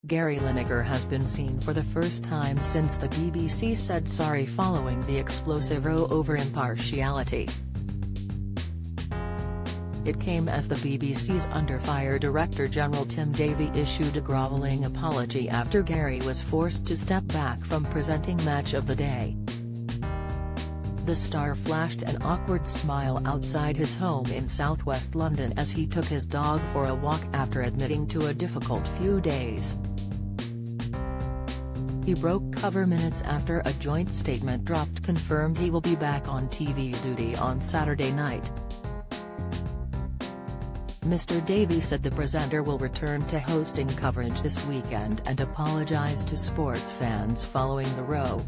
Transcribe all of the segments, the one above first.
Gary Lineker has been seen for the first time since the BBC said sorry following the explosive row over impartiality. It came as the BBC's under-fire Director-General Tim Davie issued a grovelling apology after Gary was forced to step back from presenting Match of the Day. The star flashed an awkward smile outside his home in southwest London as he took his dog for a walk after admitting to a difficult few days. He broke cover minutes after a joint statement dropped confirmed he will be back on TV duty on Saturday night. Mr. Davie said the presenter will return to hosting coverage this weekend and apologised to sports fans following the row.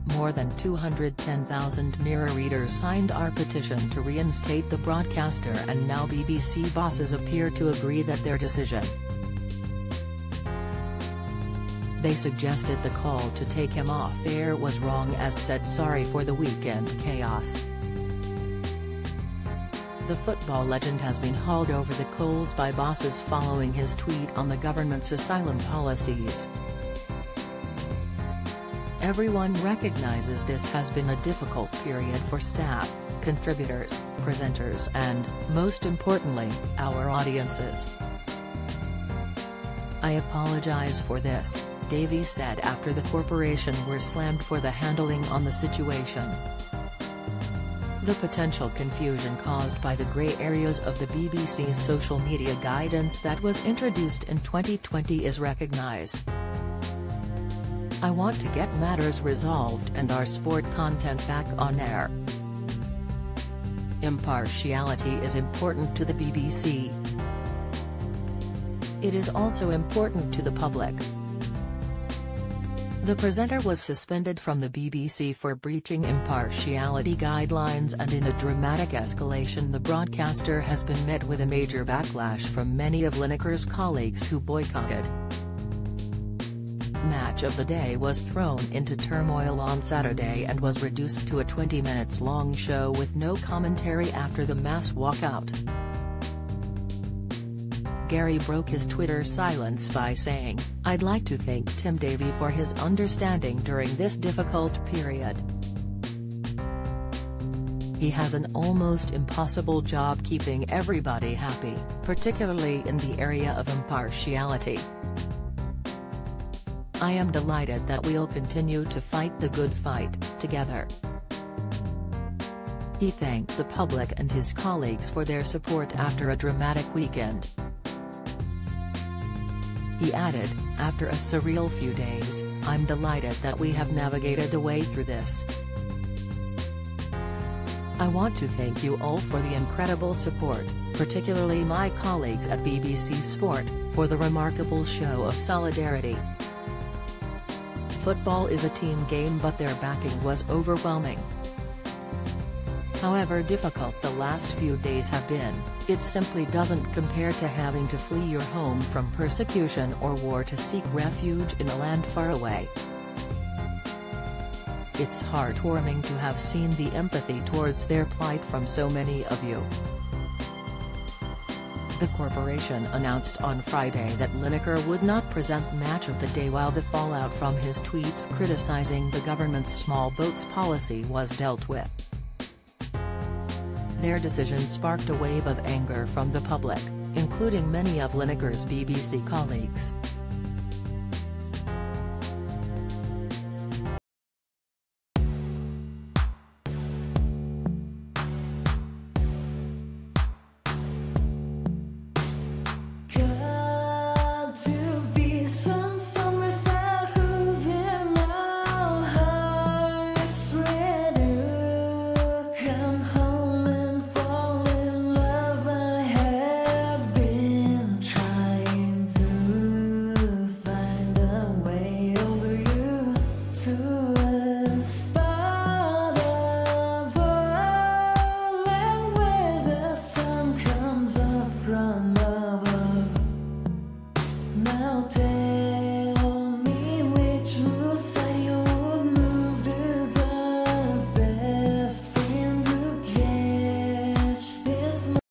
More than 210,000 Mirror readers signed our petition to reinstate the broadcaster, and now BBC bosses appear to agree that their decision. They suggested the call to take him off air was wrong as said sorry for the weekend chaos. The football legend has been hauled over the coals by bosses following his tweet on the government's asylum policies. Everyone recognizes this has been a difficult period for staff, contributors, presenters and, most importantly, our audiences. I apologize for this, Davie said after the corporation were slammed for the handling on the situation. The potential confusion caused by the grey areas of the BBC's social media guidance that was introduced in 2020 is recognised. I want to get matters resolved and our sport content back on air. Impartiality is important to the BBC. It is also important to the public. The presenter was suspended from the BBC for breaching impartiality guidelines, and in a dramatic escalation the broadcaster has been met with a major backlash from many of Lineker's colleagues who boycotted. Match of the Day was thrown into turmoil on Saturday and was reduced to a 20 minutes long show with no commentary after the mass walkout. Gary broke his Twitter silence by saying, "I'd like to thank Tim Davie for his understanding during this difficult period. He has an almost impossible job keeping everybody happy, particularly in the area of impartiality. I am delighted that we'll continue to fight the good fight, together." He thanked the public and his colleagues for their support after a dramatic weekend. He added, "After a surreal few days, I'm delighted that we have navigated the way through this. I want to thank you all for the incredible support, particularly my colleagues at BBC Sport, for the remarkable show of solidarity. Football is a team game, but their backing was overwhelming. However difficult the last few days have been, it simply doesn't compare to having to flee your home from persecution or war to seek refuge in a land far away. It's heartwarming to have seen the empathy towards their plight from so many of you." The corporation announced on Friday that Lineker would not present Match of the Day while the fallout from his tweets criticizing the government's small boats policy was dealt with. Their decision sparked a wave of anger from the public, including many of Lineker's BBC colleagues.